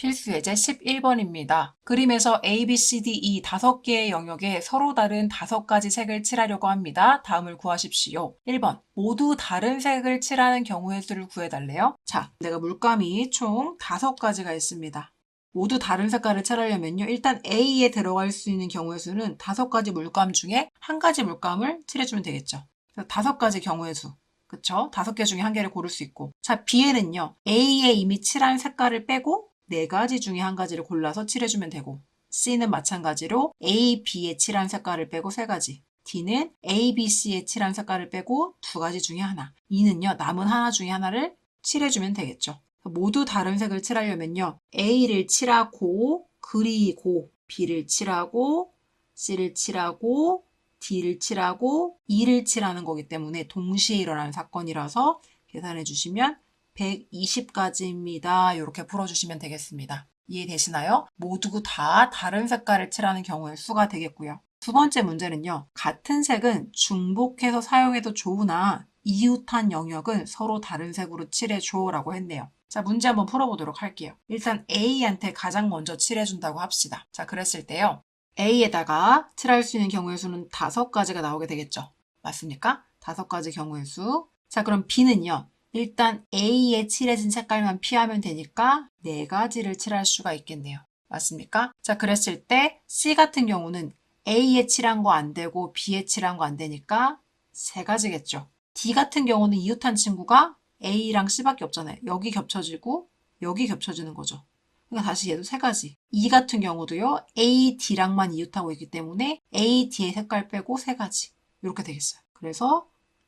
필수 예제 11번입니다. 그림에서 A, B, C, D, E 5개의 영역에 서로 다른 5가지 색을 칠하려고 합니다. 다음을 구하십시오. 1번. 모두 다른 색을 칠하는 경우의 수를 구해달래요. 자, 내가 물감이 총 5가지가 있습니다. 모두 다른 색깔을 칠하려면요. 일단 A에 들어갈 수 있는 경우의 수는 5가지 물감 중에 한 가지 물감을 칠해주면 되겠죠. 그래서 5가지 경우의 수. 그쵸? 5개 중에 한 개를 고를 수 있고. 자, B에는요. A에 이미 칠한 색깔을 빼고 4가지 중에 한 가지를 골라서 칠해주면 되고. C는 마찬가지로 A, B에 칠한 색깔을 빼고 3가지. D는 A, B, C에 칠한 색깔을 빼고 2가지 중에 하나. E는요. 남은 하나 중에 하나를 칠해주면 되겠죠. 모두 다른 색을 칠하려면요. A를 칠하고, 그리고 B를 칠하고, C를 칠하고, D를 칠하고, E를 칠하는 거기 때문에 동시에 일어나는 사건이라서 계산해 주시면 120가지입니다. 이렇게 풀어주시면 되겠습니다. 이해되시나요? 모두 다 다른 색깔을 칠하는 경우의 수가 되겠고요. 두 번째 문제는요. 같은 색은 중복해서 사용해도 좋으나 이웃한 영역은 서로 다른 색으로 칠해줘 라고 했네요. 자, 문제 한번 풀어보도록 할게요. 일단 A한테 가장 먼저 칠해준다고 합시다. 자, 그랬을 때요. A에다가 칠할 수 있는 경우의 수는 5가지가 나오게 되겠죠. 맞습니까? 5가지 경우의 수. 자, 그럼 B는요. 일단 A에 칠해진 색깔만 피하면 되니까 4가지를 칠할 수가 있겠네요. 맞습니까? 자, 그랬을 때 C 같은 경우는 A에 칠한 거 안 되고 B에 칠한 거 안 되니까 3가지겠죠. D 같은 경우는 이웃한 친구가 A랑 C밖에 없잖아요. 여기 겹쳐지고 여기 겹쳐지는 거죠. 그러니까 다시 얘도 3가지. E 같은 경우도요. A, D랑만 이웃하고 있기 때문에 A, D의 색깔 빼고 3가지. 이렇게 되겠어요. 그래서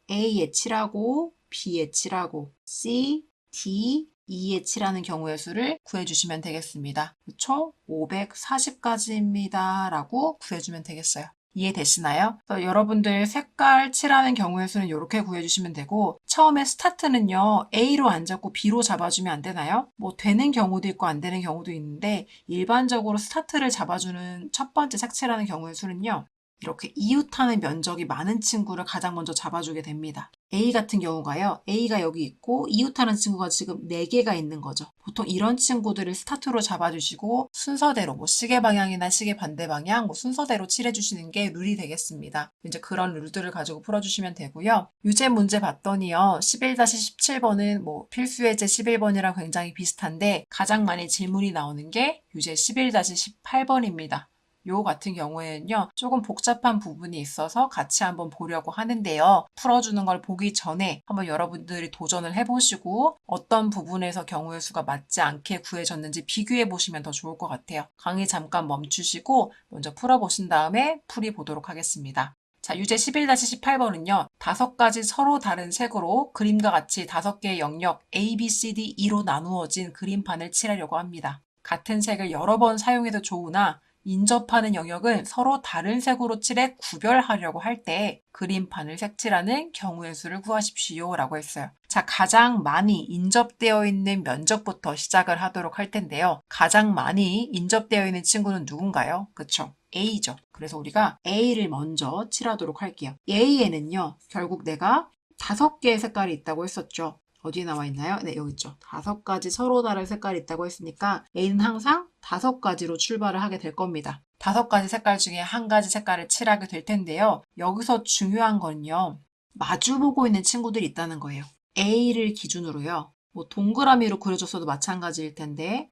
A에 칠하고 B에 칠하고 C, D, E에 칠하는 경우의 수를 구해주시면 되겠습니다. 총 540가지입니다. 라고 구해주면 되겠어요. 이해되시나요? 여러분들 색깔 칠하는 경우의 수는 이렇게 구해주시면 되고 처음에 스타트는요. A로 안 잡고 B로 잡아주면 안 되나요? 뭐 되는 경우도 있고 안 되는 경우도 있는데 일반적으로 스타트를 잡아주는 첫 번째 색 칠하는 경우의 수는요. 이렇게 이웃하는 면적이 많은 친구를 가장 먼저 잡아주게 됩니다. A 같은 경우가요. A가 여기 있고 이웃하는 친구가 지금 4개가 있는 거죠. 보통 이런 친구들을 스타트로 잡아주시고 순서대로 뭐 시계 방향이나 시계 반대 방향 뭐 순서대로 칠해주시는 게 룰이 되겠습니다. 이제 그런 룰들을 가지고 풀어주시면 되고요. 유제 문제 봤더니요. 11-17번은 뭐 필수 예제 11번이랑 굉장히 비슷한데 가장 많이 질문이 나오는 게 유제 11-18번입니다. 요 같은 경우에는요, 조금 복잡한 부분이 있어서 같이 한번 보려고 하는데요. 풀어주는 걸 보기 전에 한번 여러분들이 도전을 해보시고 어떤 부분에서 경우의 수가 맞지 않게 구해졌는지 비교해 보시면 더 좋을 것 같아요. 강의 잠깐 멈추시고 먼저 풀어보신 다음에 풀이 보도록 하겠습니다. 자, 유제 11-18번은요, 5가지 서로 다른 색으로 그림과 같이 5개의 영역 A, B, C, D, E로 나누어진 그림판을 칠하려고 합니다. 같은 색을 여러 번 사용해도 좋으나 인접하는 영역은 서로 다른 색으로 칠해 구별하려고 할 때 그림판을 색칠하는 경우의 수를 구하십시오 라고 했어요. 자, 가장 많이 인접되어 있는 면적부터 시작을 하도록 할 텐데요. 가장 많이 인접되어 있는 친구는 누군가요? 그쵸? A죠. 그래서 우리가 A를 먼저 칠하도록 할게요. A에는요, 결국 내가 5개의 색깔이 있다고 했었죠. 어디에 나와 있나요? 네, 여기 있죠. 5가지 서로 다른 색깔이 있다고 했으니까 A는 항상 5가지로 출발을 하게 될 겁니다. 5가지 색깔 중에 한 가지 색깔을 칠하게 될 텐데요. 여기서 중요한 건요. 마주보고 있는 친구들이 있다는 거예요. A를 기준으로요. 뭐 동그라미로 그려줬어도 마찬가지일 텐데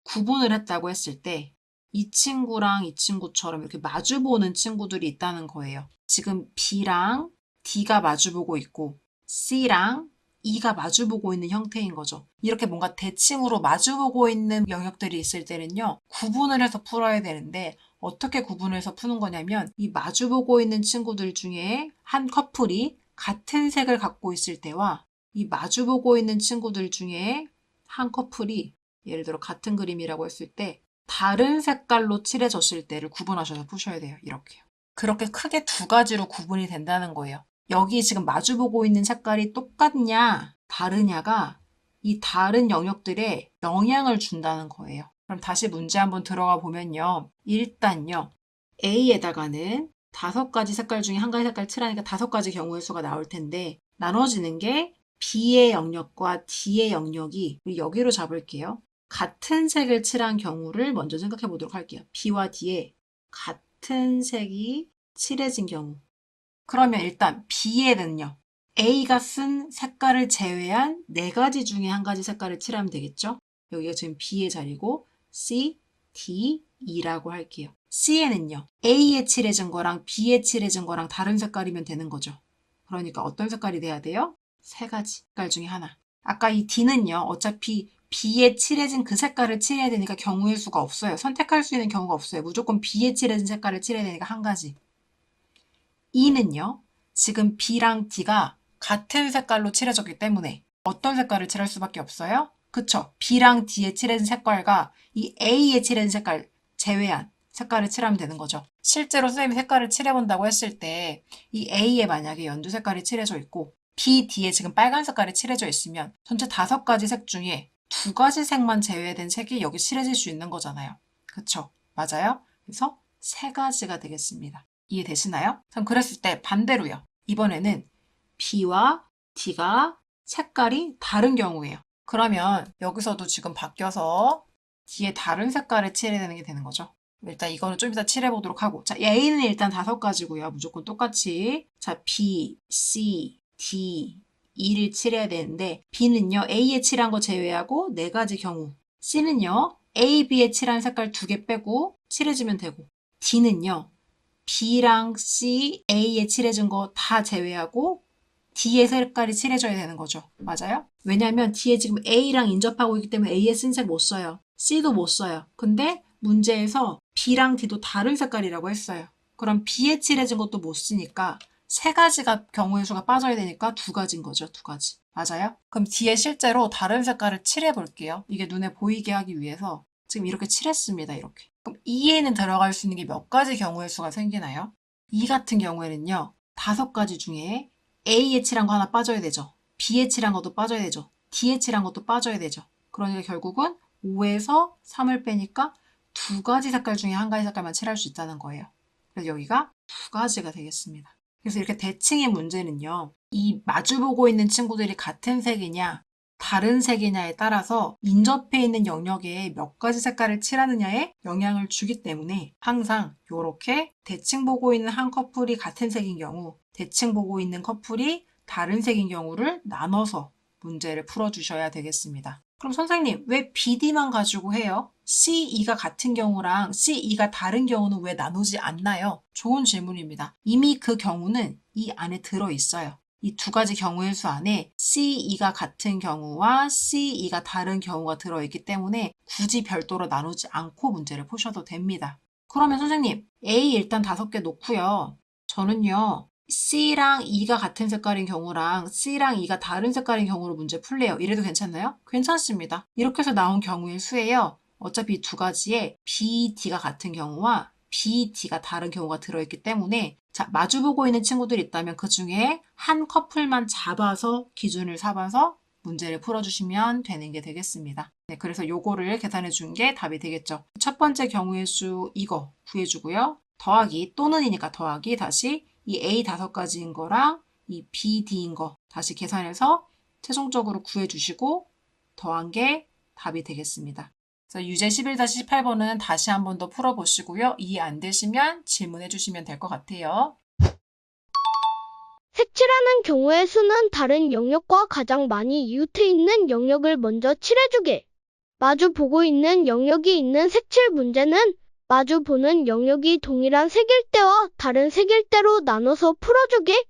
구분을 했다고 했을 때 이 친구랑 이 친구처럼 이렇게 마주보는 친구들이 있다는 거예요. 지금 B랑 D가 마주보고 있고 C랑 E가 마주보고 있는 형태인 거죠. 이렇게 뭔가 대칭으로 마주보고 있는 영역들이 있을 때는요. 구분을 해서 풀어야 되는데 어떻게 구분을 해서 푸는 거냐면 이 마주보고 있는 친구들 중에 한 커플이 같은 색을 갖고 있을 때와 이 마주보고 있는 친구들 중에 한 커플이 예를 들어 같은 그림이라고 했을 때 다른 색깔로 칠해졌을 때를 구분하셔서 푸셔야 돼요. 이렇게요. 그렇게 크게 2가지로 구분이 된다는 거예요. 여기 지금 마주보고 있는 색깔이 똑같냐, 다르냐가 이 다른 영역들에 영향을 준다는 거예요. 그럼 다시 문제 한번 들어가 보면요. 일단요. A에다가는 5가지 색깔 중에 한 가지 색깔 칠하니까 5가지 경우의 수가 나올 텐데 나눠지는 게 B의 영역과 D의 영역이 여기로 잡을게요. 같은 색을 칠한 경우를 먼저 생각해 보도록 할게요. B와 D에 같은 색이 칠해진 경우. 그러면 일단 B에는요. A가 쓴 색깔을 제외한 4가지 중에 한 가지 색깔을 칠하면 되겠죠? 여기가 지금 B의 자리고 C, D, E라고 할게요. C에는요. A에 칠해진 거랑 B에 칠해진 거랑 다른 색깔이면 되는 거죠. 그러니까 어떤 색깔이 돼야 돼요? 3가지 색깔 중에 하나. 아까 이 D는요. 어차피 B에 칠해진 그 색깔을 칠해야 되니까 경우의 수가 없어요. 선택할 수 있는 경우가 없어요. 무조건 B에 칠해진 색깔을 칠해야 되니까 한 가지. E는요. 지금 B랑 D가 같은 색깔로 칠해졌기 때문에 어떤 색깔을 칠할 수밖에 없어요? 그쵸? B랑 D에 칠해진 색깔과 이 A에 칠해진 색깔 제외한 색깔을 칠하면 되는 거죠. 실제로 선생님이 색깔을 칠해본다고 했을 때 이 A에 만약에 연두 색깔이 칠해져 있고 B, D에 지금 빨간 색깔이 칠해져 있으면 전체 5가지 색 중에 2가지 색만 제외된 색이 여기 칠해질 수 있는 거잖아요. 그쵸? 맞아요? 그래서 3가지가 되겠습니다. 이해되시나요? 그럼 그랬을 때 반대로요. 이번에는 B와 D가 색깔이 다른 경우예요. 그러면 여기서도 지금 바뀌어서 D에 다른 색깔을 칠해야 되는 게 되는 거죠. 일단 이거는 좀 이따 칠해보도록 하고. 자, A는 일단 5가지고요. 무조건 똑같이. 자, B, C, D, E를 칠해야 되는데 B는요. A에 칠한 거 제외하고 4가지 경우. C는요. A, B에 칠한 색깔 2개 빼고 칠해주면 되고. D는요. B랑 C, A에 칠해준 거 다 제외하고 D의 색깔이 칠해져야 되는 거죠. 맞아요? 왜냐면 D에 지금 A랑 인접하고 있기 때문에 A의 쓴색 못 써요. C도 못 써요. 근데 문제에서 B랑 D도 다른 색깔이라고 했어요. 그럼 B에 칠해진 것도 못 쓰니까 3가지가 경우의 수가 빠져야 되니까 2가지인 거죠. 2가지. 맞아요? 그럼 D에 실제로 다른 색깔을 칠해 볼게요. 이게 눈에 보이게 하기 위해서 지금 이렇게 칠했습니다. 이렇게. 그럼 E에는 들어갈 수 있는 게 몇 가지 경우의 수가 생기나요? E 같은 경우에는요. 5가지 중에 A에 칠한 거 하나 빠져야 되죠. B에 칠한 것도 빠져야 되죠. D에 칠한 것도 빠져야 되죠. 그러니까 결국은 5에서 3을 빼니까 2가지 색깔 중에 한 가지 색깔만 칠할 수 있다는 거예요. 그래서 여기가 2가지가 되겠습니다. 그래서 이렇게 대칭의 문제는요. 이 마주보고 있는 친구들이 같은 색이냐 다른 색이냐에 따라서 인접해 있는 영역에 몇 가지 색깔을 칠하느냐에 영향을 주기 때문에 항상 이렇게 대칭 보고 있는 한 커플이 같은 색인 경우, 대칭 보고 있는 커플이 다른 색인 경우를 나눠서 문제를 풀어주셔야 되겠습니다. 그럼 선생님, 왜 BD만 가지고 해요? CE가 같은 경우랑 CE가 다른 경우는 왜 나누지 않나요? 좋은 질문입니다. 이미 그 경우는 이 안에 들어있어요. 이 2가지 경우의 수 안에 CE가 같은 경우와 CE가 다른 경우가 들어있기 때문에 굳이 별도로 나누지 않고 문제를 푸셔도 됩니다. 그러면 선생님, A 일단 5개 놓고요. 저는요. C랑 E가 같은 색깔인 경우랑 C랑 E가 다른 색깔인 경우로 문제 풀래요. 이래도 괜찮나요? 괜찮습니다. 이렇게 해서 나온 경우의 수예요. 어차피 2가지에 B, D가 같은 경우와 B, D가 다른 경우가 들어있기 때문에 자, 마주보고 있는 친구들이 있다면 그 중에 한 커플만 잡아서 기준을 삼아서 문제를 풀어주시면 되는 게 되겠습니다. 네, 그래서 요거를 계산해 준 게 답이 되겠죠. 첫 번째 경우의 수 이거 구해주고요. 더하기 또는이니까 더하기 다시 이 A 5가지인 거랑 이 B, D인 거 다시 계산해서 최종적으로 구해주시고 더한 게 답이 되겠습니다. 그래서 유제 11-18번은 다시 한 번 더 풀어보시고요. 이해 안 되시면 질문해 주시면 될 것 같아요. 색칠하는 경우의 수는 다른 영역과 가장 많이 이웃해 있는 영역을 먼저 칠해주게. 마주 보고 있는 영역이 있는 색칠 문제는 마주 보는 영역이 동일한 색일 때와 다른 색일 때로 나눠서 풀어주게.